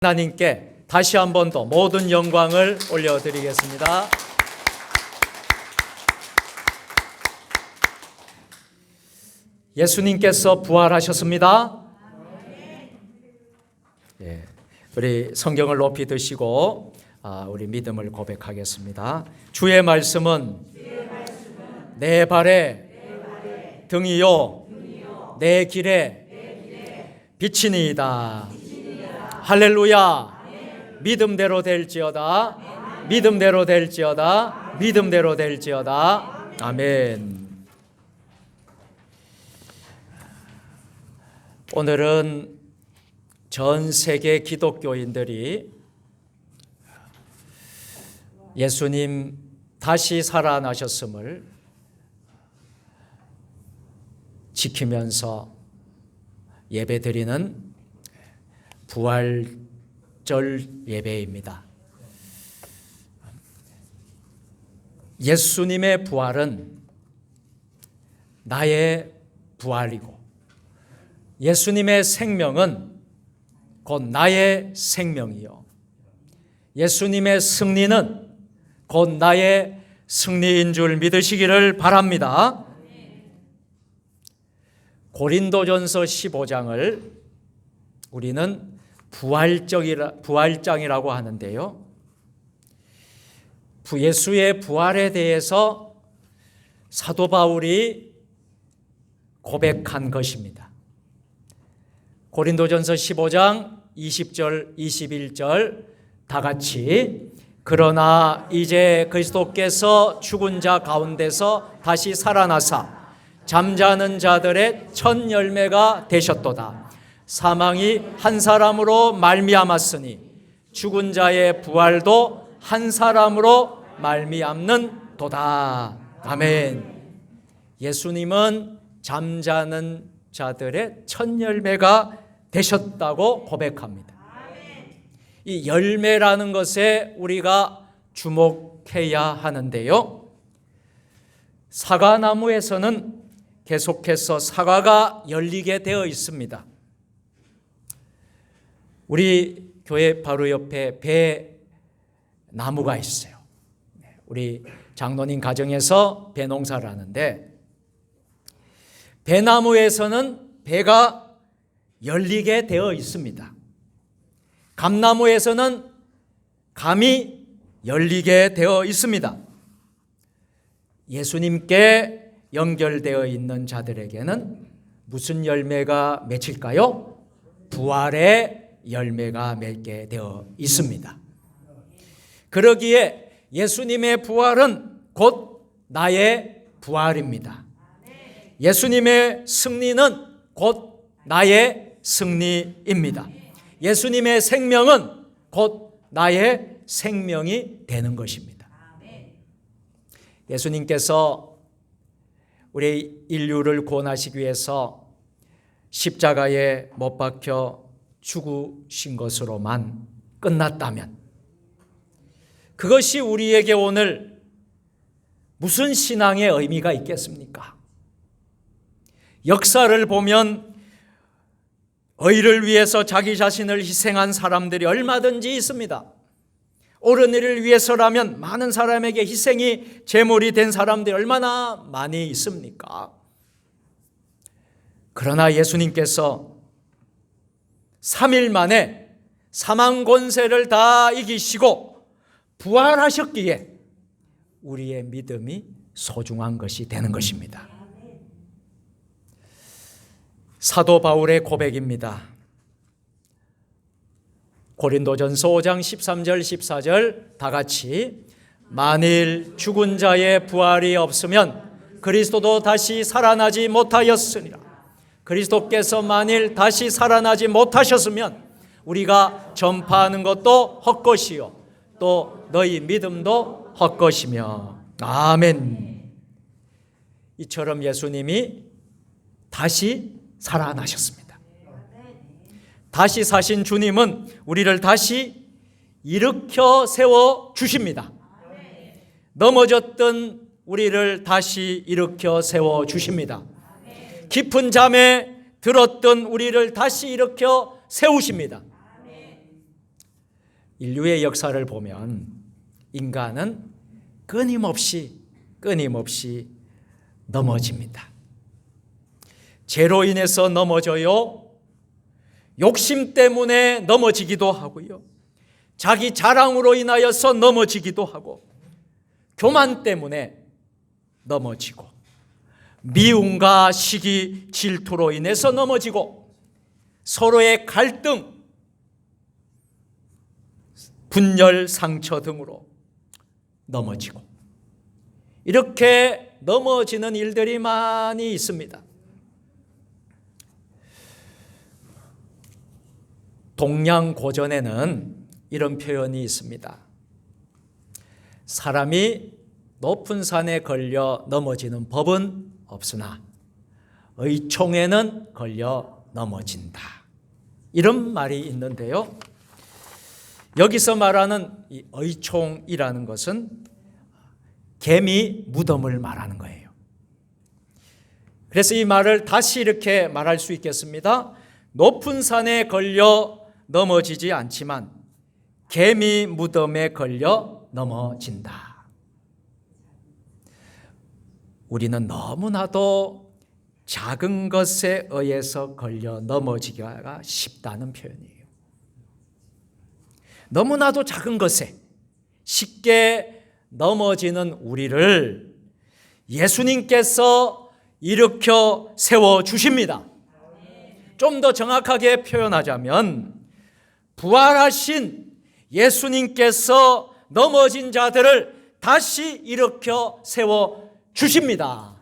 하나님께 다시 한 번 더 모든 영광을 올려드리겠습니다. 예수님께서 부활하셨습니다. 예, 우리 성경을 높이 드시고 우리 믿음을 고백하겠습니다. 주의 말씀은 내 발에 등이요 내 길에 빛이니이다. 할렐루야. 믿음대로 될지어다. 믿음대로 될지어다. 믿음대로 될지어다. 아멘. 오늘은 전 세계 기독교인들이 예수님 다시 살아나셨음을 지키면서 예배드리는 부활절 예배입니다. 예수님의 부활은 나의 부활이고 예수님의 생명은 곧 나의 생명이요 예수님의 승리는 곧 나의 승리인 줄 믿으시기를 바랍니다. 고린도전서 15장을 우리는 부활장이라고 하는데요. 예수의 부활에 대해서 사도 바울이 고백한 것입니다. 고린도전서 15장 20절 21절 다 같이 그러나 이제 그리스도께서 죽은 자 가운데서 다시 살아나사 잠자는 자들의 첫 열매가 되셨도다. 사망이 한 사람으로 말미암았으니 죽은 자의 부활도 한 사람으로 말미암는도다. 아멘. 예수님은 잠자는 자들의 첫 열매가 되셨다고 고백합니다. 이 열매라는 것에 우리가 주목해야 하는데요. 사과나무에서는 계속해서 사과가 열리게 되어 있습니다. 우리 교회 바로 옆에 배나무가 있어요. 우리 장로님 가정에서 배 농사를 하는데 배나무에서는 배가 열리게 되어 있습니다. 감나무에서는 감이 열리게 되어 있습니다. 예수님께 연결되어 있는 자들에게는 무슨 열매가 맺힐까요? 부활의 열매가 맺게 되어 있습니다. 그러기에 예수님의 부활은 곧 나의 부활입니다. 예수님의 승리는 곧 나의 승리입니다. 예수님의 생명은 곧 나의 생명이 되는 것입니다. 예수님께서 우리 인류를 구원하시기 위해서 십자가에 못 박혀 죽으신 것으로만 끝났다면 그것이 우리에게 오늘 무슨 신앙의 의미가 있겠습니까? 역사를 보면 의를 위해서 자기 자신을 희생한 사람들이 얼마든지 있습니다. 옳은 일을 위해서라면 많은 사람에게 희생이 제물이 된 사람들이 얼마나 많이 있습니까? 그러나 예수님께서 3일 만에 사망 권세를 다 이기시고 부활하셨기에 우리의 믿음이 소중한 것이 되는 것입니다. 사도 바울의 고백입니다. 고린도전서 5장 13절 14절 다 같이 만일 죽은 자의 부활이 없으면 그리스도도 다시 살아나지 못하였으니라. 그리스도께서 만일 다시 살아나지 못하셨으면 우리가 전파하는 것도 헛것이요 또 너희 믿음도 헛것이며. 아멘. 이처럼 예수님이 다시 살아나셨습니다. 다시 사신 주님은 우리를 다시 일으켜 세워 주십니다. 넘어졌던 우리를 다시 일으켜 세워 주십니다. 깊은 잠에 들었던 우리를 다시 일으켜 세우십니다. 인류의 역사를 보면 인간은 끊임없이 넘어집니다. 죄로 인해서 넘어져요. 욕심 때문에 넘어지기도 하고요. 자기 자랑으로 인하여서 넘어지기도 하고, 교만 때문에 넘어지고, 미움과 시기, 질투로 인해서 넘어지고, 서로의 갈등, 분열, 상처 등으로 넘어지고, 이렇게 넘어지는 일들이 많이 있습니다. 동양고전에는 이런 표현이 있습니다. 사람이 높은 산에 걸려 넘어지는 법은 없으나 의총에는 걸려 넘어진다. 이런 말이 있는데요. 여기서 말하는 이 의총이라는 것은 개미 무덤을 말하는 거예요. 그래서 이 말을 다시 이렇게 말할 수 있겠습니다. 높은 산에 걸려 넘어지지 않지만 개미 무덤에 걸려 넘어진다. 우리는 너무나도 작은 것에 의해서 걸려 넘어지기가 쉽다는 표현이에요. 너무나도 작은 것에 쉽게 넘어지는 우리를 예수님께서 일으켜 세워주십니다. 좀 더 정확하게 표현하자면 부활하신 예수님께서 넘어진 자들을 다시 일으켜 세워주십니다.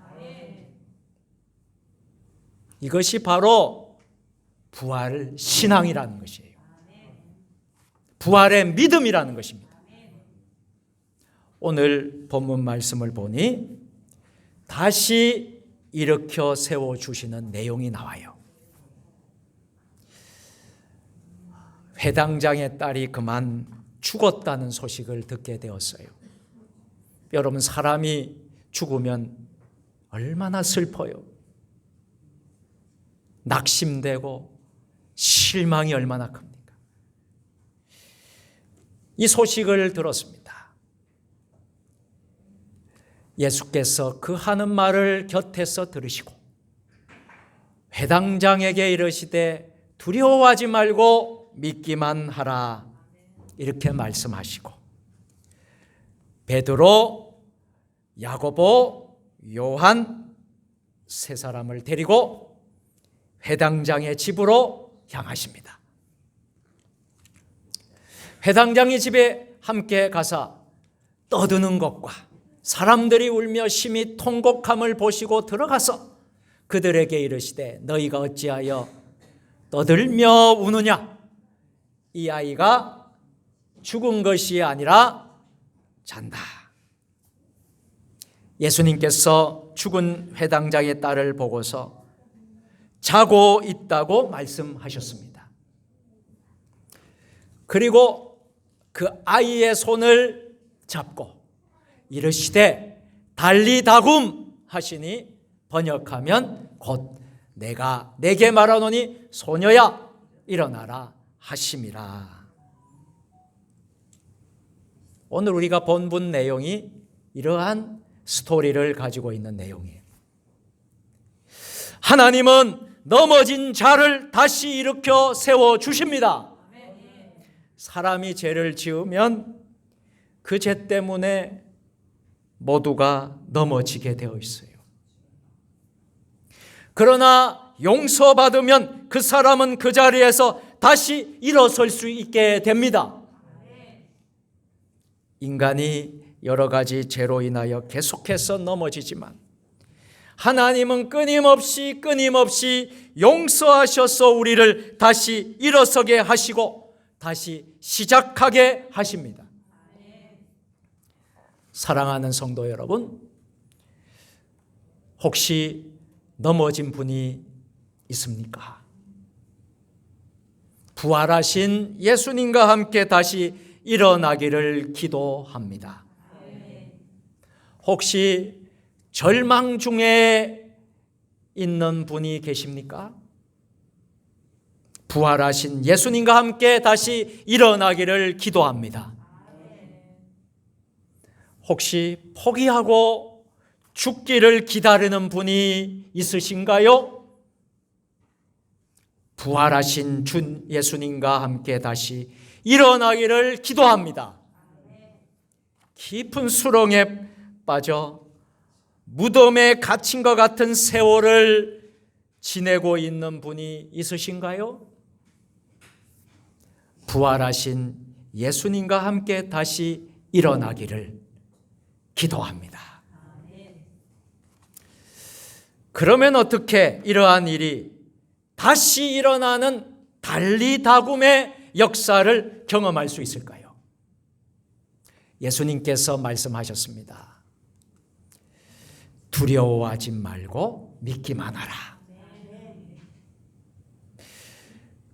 이것이 바로 부활 신앙이라는 것이에요. 부활의 믿음이라는 것입니다. 오늘 본문 말씀을 보니 다시 일으켜 세워주시는 내용이 나와요. 회당장의 딸이 그만 죽었다는 소식을 듣게 되었어요. 여러분, 사람이 죽으면 얼마나 슬퍼요. 낙심되고 실망이 얼마나 큽니까? 이 소식을 들었습니다. 예수께서 그 하는 말을 곁에서 들으시고 회당장에게 이르시되 두려워하지 말고 믿기만 하라, 이렇게 말씀하시고 베드로, 야고보, 요한 세 사람을 데리고 회당장의 집으로 향하십니다. 회당장의 집에 함께 가서 떠드는 것과 사람들이 울며 심히 통곡함을 보시고 들어가서 그들에게 이르시되 너희가 어찌하여 떠들며 우느냐? 이 아이가 죽은 것이 아니라 잔다. 예수님께서 죽은 회당장의 딸을 보고서 자고 있다고 말씀하셨습니다. 그리고 그 아이의 손을 잡고 이르시되 달리다굼 하시니 번역하면 곧 내가 내게 말하노니 소녀야 일어나라 하심이라. 오늘 우리가 본문 내용이 이러한 스토리를 가지고 있는 내용이에요. 하나님은 넘어진 자를 다시 일으켜 세워주십니다. 사람이 죄를 지으면 그 죄 때문에 모두가 넘어지게 되어 있어요. 그러나 용서받으면 그 사람은 그 자리에서 다시 일어설 수 있게 됩니다. 인간이 여러 가지 죄로 인하여 계속해서 넘어지지만 하나님은 끊임없이 용서하셔서 우리를 다시 일어서게 하시고 다시 시작하게 하십니다. 사랑하는 성도 여러분, 혹시 넘어진 분이 있습니까? 부활하신 예수님과 함께 다시 일어나기를 기도합니다. 혹시 절망 중에 있는 분이 계십니까? 부활하신 예수님과 함께 다시 일어나기를 기도합니다. 혹시 포기하고 죽기를 기다리는 분이 있으신가요? 부활하신 주 예수님과 함께 다시 일어나기를 기도합니다. 깊은 수렁에 빠져 무덤에 갇힌 것 같은 세월을 지내고 있는 분이 있으신가요? 부활하신 예수님과 함께 다시 일어나기를 기도합니다. 그러면 어떻게 이러한 일이 다시 일어나는 달리다굼의 역사를 경험할 수 있을까요? 예수님께서 말씀하셨습니다. 두려워하지 말고 믿기만 하라.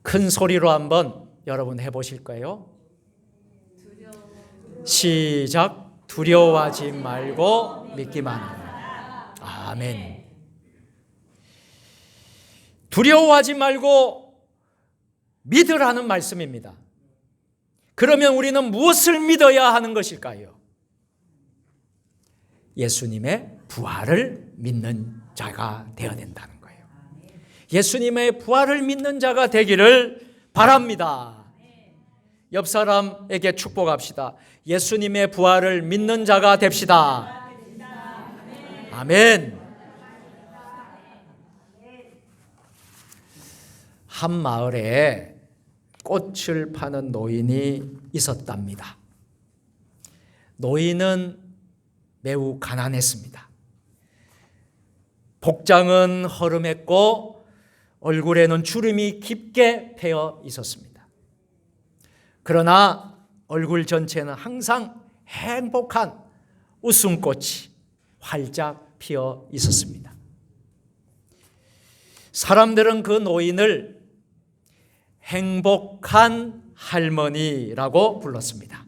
큰 소리로 한번 여러분 해보실까요? 시작. 두려워하지 말고 믿기만 하라. 아멘. 두려워하지 말고 믿으라는 말씀입니다. 그러면 우리는 무엇을 믿어야 하는 것일까요? 예수님의 부활을 믿는 자가 되어야 된다는 거예요. 예수님의 부활을 믿는 자가 되기를 바랍니다. 옆 사람에게 축복합시다. 예수님의 부활을 믿는 자가 됩시다. 아멘. 한 마을에 꽃을 파는 노인이 있었답니다. 노인은 매우 가난했습니다. 복장은 허름했고 얼굴에는 주름이 깊게 패여 있었습니다. 그러나 얼굴 전체는 항상 행복한 웃음꽃이 활짝 피어 있었습니다. 사람들은 그 노인을 행복한 할머니라고 불렀습니다.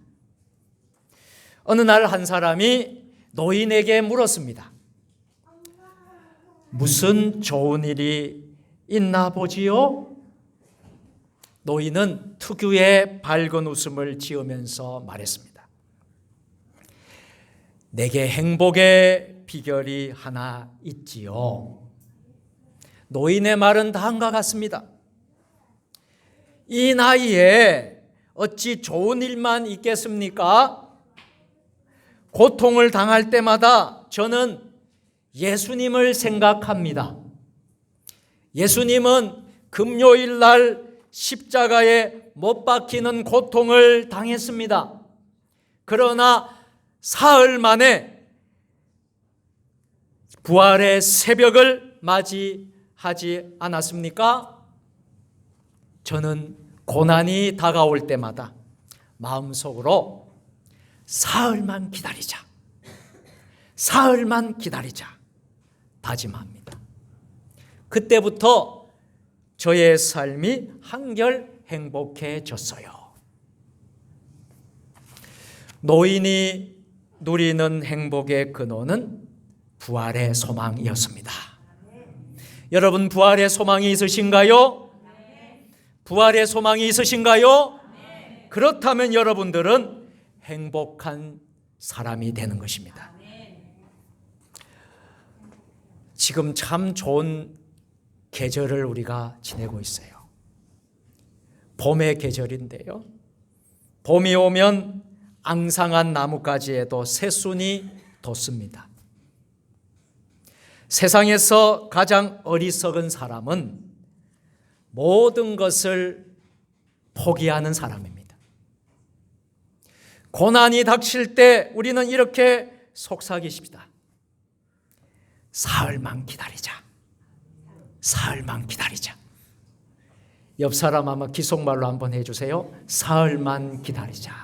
어느 날 한 사람이 노인에게 물었습니다. 무슨 좋은 일이 있나 보지요? 노인은 특유의 밝은 웃음을 지으면서 말했습니다. 내게 행복의 비결이 하나 있지요. 노인의 말은 다음과 같습니다. 이 나이에 어찌 좋은 일만 있겠습니까? 고통을 당할 때마다 저는 예수님을 생각합니다. 예수님은 금요일 날 십자가에 못 박히는 고통을 당했습니다. 그러나 사흘 만에 부활의 새벽을 맞이하지 않았습니까? 저는 고난이 다가올 때마다 마음속으로 사흘만 기다리자, 사흘만 기다리자 다짐합니다. 그때부터 저의 삶이 한결 행복해졌어요. 노인이 누리는 행복의 근원은 부활의 소망이었습니다. 여러분, 부활의 소망이 있으신가요? 부활의 소망이 있으신가요? 그렇다면 여러분들은 행복한 사람이 되는 것입니다. 지금 참 좋은 계절을 우리가 지내고 있어요. 봄의 계절인데요. 봄이 오면 앙상한 나뭇가지에도 새순이 돋습니다. 세상에서 가장 어리석은 사람은 모든 것을 포기하는 사람입니다. 고난이 닥칠 때 우리는 이렇게 속삭이십니다. 사흘만 기다리자. 사흘만 기다리자. 옆 사람 아마 기속말로 한번 해주세요. 사흘만 기다리자.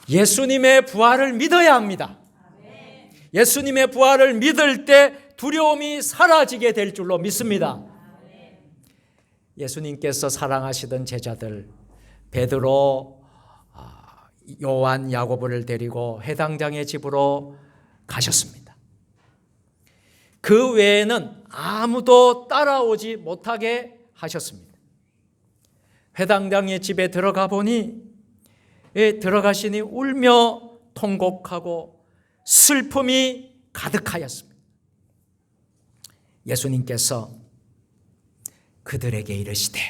예수님의 부활을 믿어야 합니다. 예수님의 부활을 믿을 때 두려움이 사라지게 될 줄로 믿습니다. 예수님께서 사랑하시던 제자들 베드로, 요한, 야고보를 데리고 회당장의 집으로 가셨습니다. 그 외에는 아무도 따라오지 못하게 하셨습니다. 회당장의 집에 들어가 보니 들어가시니 울며 통곡하고 슬픔이 가득하였습니다. 예수님께서 그들에게 이르시되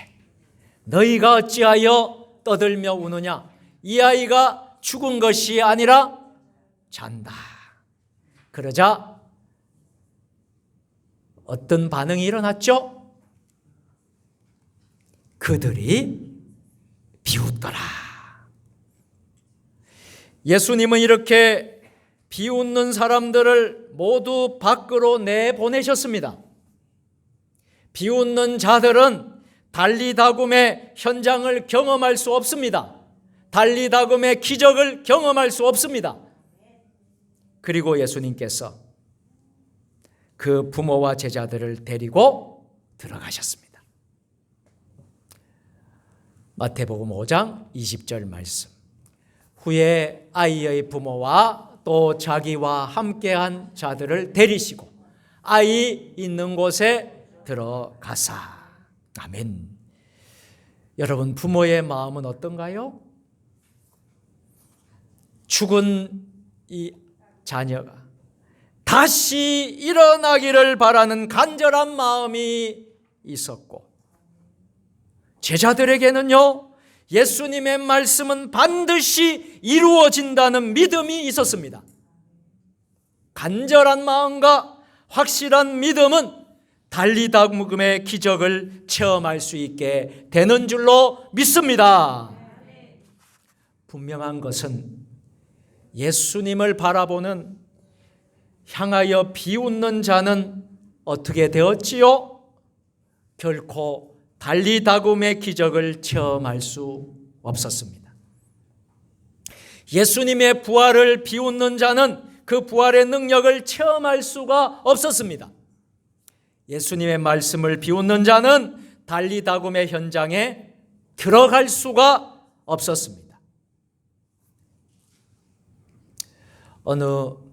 너희가 어찌하여 떠들며 우느냐? 이 아이가 죽은 것이 아니라 잔다. 그러자 어떤 반응이 일어났죠? 그들이 비웃더라. 예수님은 이렇게 비웃는 사람들을 모두 밖으로 내보내셨습니다. 비웃는 자들은 달리다굼의 현장을 경험할 수 없습니다. 달리다굼의 기적을 경험할 수 없습니다. 그리고 예수님께서 그 부모와 제자들을 데리고 들어가셨습니다. 마태복음 5장 20절 말씀. 후에 아이의 부모와 또 자기와 함께한 자들을 데리시고 아이 있는 곳에 들어가사. 아멘. 여러분, 부모의 마음은 어떤가요? 죽은 이 자녀가 다시 일어나기를 바라는 간절한 마음이 있었고, 제자들에게는요, 예수님의 말씀은 반드시 이루어진다는 믿음이 있었습니다. 간절한 마음과 확실한 믿음은 달리다굼의 기적을 체험할 수 있게 되는 줄로 믿습니다. 분명한 것은 예수님을 바라보는 향하여 비웃는 자는 어떻게 되었지요? 결코 달리다굼의 기적을 체험할 수 없었습니다. 예수님의 부활을 비웃는 자는 그 부활의 능력을 체험할 수가 없었습니다. 예수님의 말씀을 비웃는 자는 달리다굼의 현장에 들어갈 수가 없었습니다. 어느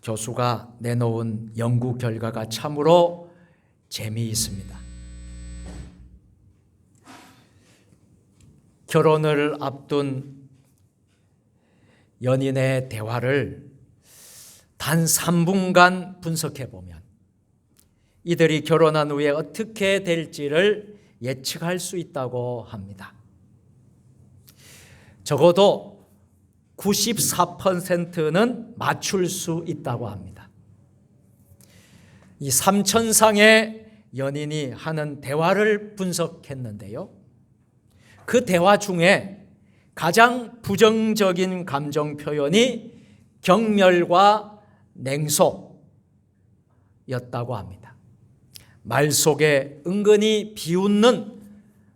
교수가 내놓은 연구 결과가 참으로 재미있습니다. 결혼을 앞둔 연인의 대화를 단 3분간 분석해 보면 이들이 결혼한 후에 어떻게 될지를 예측할 수 있다고 합니다. 적어도 94%는 맞출 수 있다고 합니다. 이 3천상의 연인이 하는 대화를 분석했는데요. 그 대화 중에 가장 부정적인 감정 표현이 경멸과 냉소였다고 합니다. 말 속에 은근히 비웃는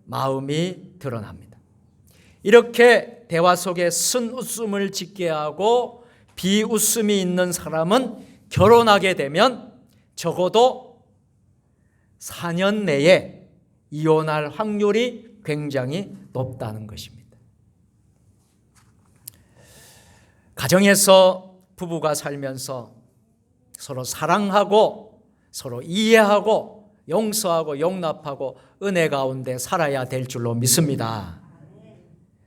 마음이 드러납니다. 이렇게 대화 속에 쓴웃음을 짓게 하고 비웃음이 있는 사람은 결혼하게 되면 적어도 4년 내에 이혼할 확률이 굉장히 높다는 것입니다. 가정에서 부부가 살면서 서로 사랑하고 서로 이해하고 용서하고 용납하고 은혜 가운데 살아야 될 줄로 믿습니다.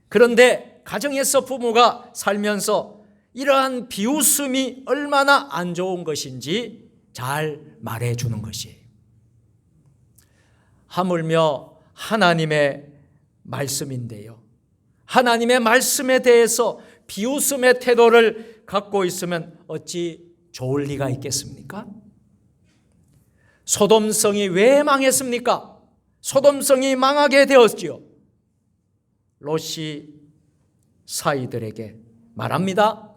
그런데 가정에서 부부가 살면서 이러한 비웃음이 얼마나 안 좋은 것인지 잘 말해주는 것이에요. 하물며 하나님의 말씀인데요. 하나님의 말씀에 대해서 비웃음의 태도를 갖고 있으면 어찌 좋을 리가 있겠습니까? 소돔성이 왜 망했습니까? 소돔성이 망하게 되었지요. 롯이 사이들에게 말합니다.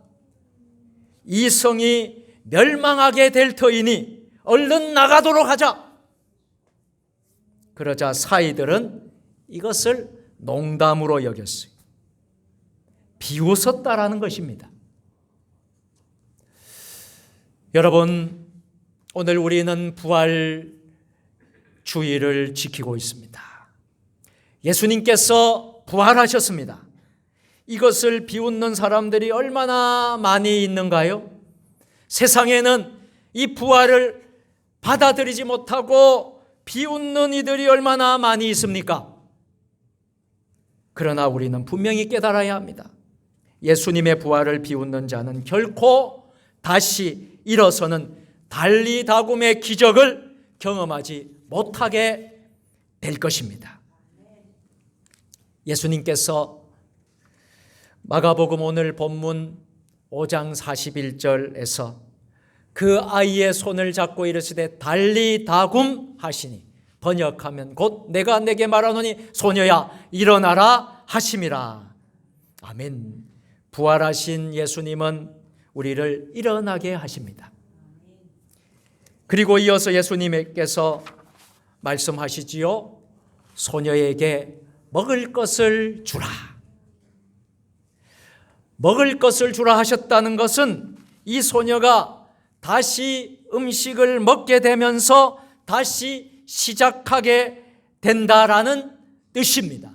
이 성이 멸망하게 될 터이니 얼른 나가도록 하자. 그러자 사이들은 이것을 농담으로 여겼어요. 비웃었다라는 것입니다. 여러분, 오늘 우리는 부활 주의를 지키고 있습니다. 예수님께서 부활하셨습니다. 이것을 비웃는 사람들이 얼마나 많이 있는가요? 세상에는 이 부활을 받아들이지 못하고 비웃는 이들이 얼마나 많이 있습니까? 그러나 우리는 분명히 깨달아야 합니다. 예수님의 부활을 비웃는 자는 결코 다시 일어서는 달리다굼의 기적을 경험하지 못하게 될 것입니다. 예수님께서 마가복음 오늘 본문 5장 41절에서 그 아이의 손을 잡고 이르시되 달리다굼 하시니, 번역하면 곧 내가 내게 말하노니 소녀야 일어나라 하심이라. 아멘. 부활하신 예수님은 우리를 일어나게 하십니다. 그리고 이어서 예수님께서 말씀하시지요. 소녀에게 먹을 것을 주라. 먹을 것을 주라 하셨다는 것은 이 소녀가 다시 음식을 먹게 되면서 다시 시작하게 된다라는 뜻입니다.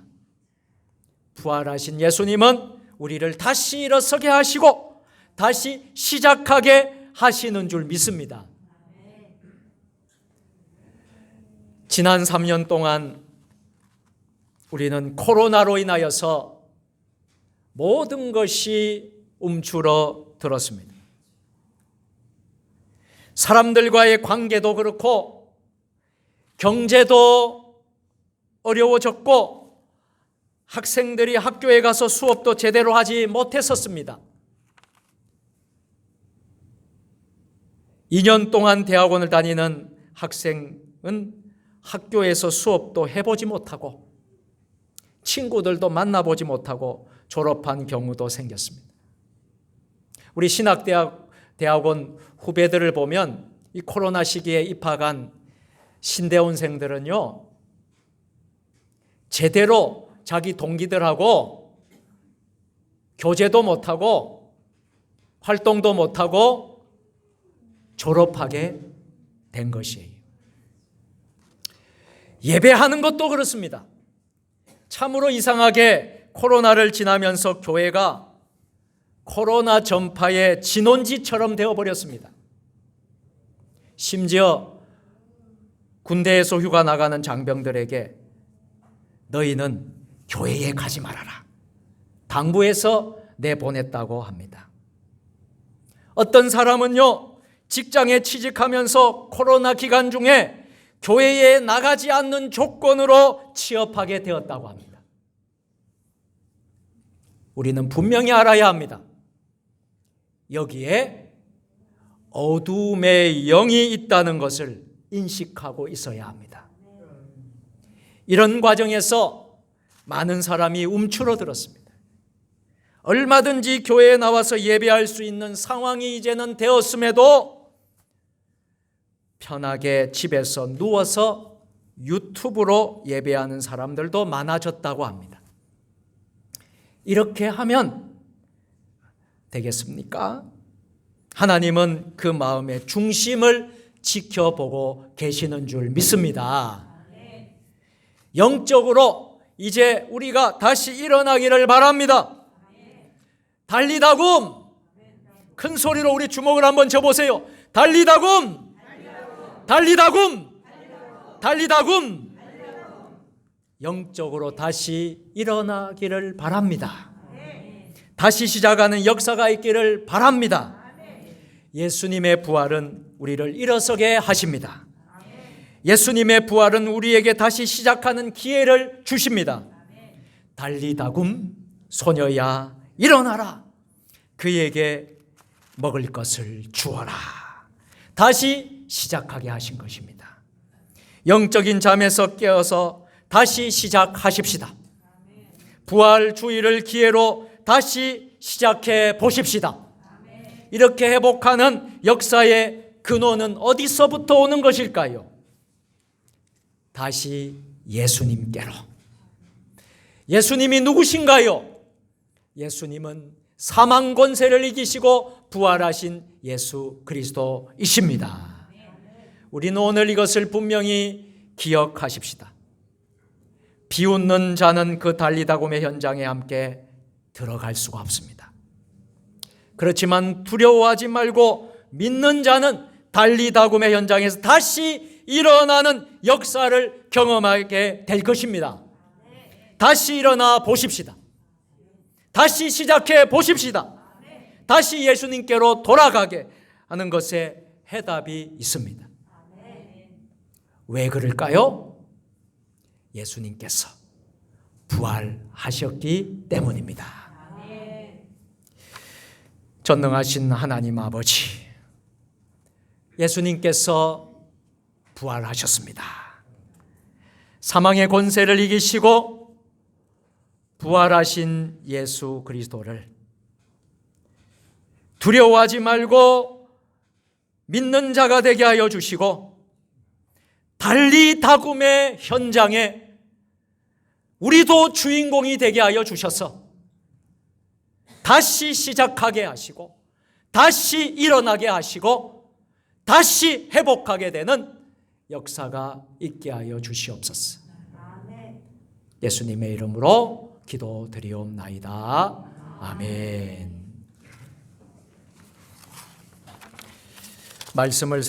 부활하신 예수님은 우리를 다시 일어서게 하시고 다시 시작하게 하시는 줄 믿습니다. 지난 3년 동안 우리는 코로나로 인하여서 모든 것이 움츠러들었습니다. 사람들과의 관계도 그렇고 경제도 어려워졌고 학생들이 학교에 가서 수업도 제대로 하지 못했었습니다. 2년 동안 대학원을 다니는 학생은 학교에서 수업도 해보지 못하고 친구들도 만나보지 못하고 졸업한 경우도 생겼습니다. 우리 신학대학원 후배들을 보면 이 코로나 시기에 입학한 신대원생들은요, 제대로 자기 동기들하고 교제도 못하고 활동도 못하고 졸업하게 된 것이에요. 예배하는 것도 그렇습니다. 참으로 이상하게 코로나를 지나면서 교회가 코로나 전파의 진원지처럼 되어버렸습니다. 심지어 군대에서 휴가 나가는 장병들에게 너희는 교회에 가지 말아라, 당부해서 내보냈다고 합니다. 어떤 사람은요, 직장에 취직하면서 코로나 기간 중에 교회에 나가지 않는 조건으로 취업하게 되었다고 합니다. 우리는 분명히 알아야 합니다. 여기에 어둠의 영이 있다는 것을 인식하고 있어야 합니다. 이런 과정에서 많은 사람이 움츠러들었습니다. 얼마든지 교회에 나와서 예배할 수 있는 상황이 이제는 되었음에도 편하게 집에서 누워서 유튜브로 예배하는 사람들도 많아졌다고 합니다. 이렇게 하면 되겠습니까? 하나님은 그 마음의 중심을 지켜보고 계시는 줄 믿습니다. 영적으로 이제 우리가 다시 일어나기를 바랍니다. 달리다굼! 큰 소리로 우리 주먹을 한번 쳐보세요. 달리다굼! 달리다굼! 달리다굼! 영적으로 다시 일어나기를 바랍니다. 다시 시작하는 역사가 있기를 바랍니다. 예수님의 부활은 우리를 일어서게 하십니다. 예수님의 부활은 우리에게 다시 시작하는 기회를 주십니다. 달리다굼, 소녀야 일어나라. 그에게 먹을 것을 주어라. 다시 시작하게 하신 것입니다. 영적인 잠에서 깨어서 다시 시작하십시다. 부활 주일을 기회로 다시 시작해 보십시다. 이렇게 회복하는 역사의 근원은 어디서부터 오는 것일까요? 다시 예수님께로. 예수님이 누구신가요? 예수님은 사망 권세를 이기시고 부활하신 예수 그리스도이십니다. 우리는 오늘 이것을 분명히 기억하십시다. 비웃는 자는 그 달리다굼의 현장에 함께 들어갈 수가 없습니다. 그렇지만 두려워하지 말고 믿는 자는 달리다굼의 현장에서 다시 일어나는 역사를 경험하게 될 것입니다. 다시 일어나 보십시다. 다시 시작해 보십시다. 다시 예수님께로 돌아가게 하는 것에 해답이 있습니다. 왜 그럴까요? 예수님께서 부활하셨기 때문입니다. 전능하신 하나님 아버지, 예수님께서 부활하셨습니다. 사망의 권세를 이기시고 부활하신 예수 그리스도를 두려워하지 말고 믿는 자가 되게 하여 주시고, 달리다굼의 현장에 우리도 주인공이 되게 하여 주셔서 다시 시작하게 하시고, 다시 일어나게 하시고, 다시 회복하게 되는 역사가 있게 하여 주시옵소서. 예수님의 이름으로 기도드리옵나이다. 아멘. 말씀을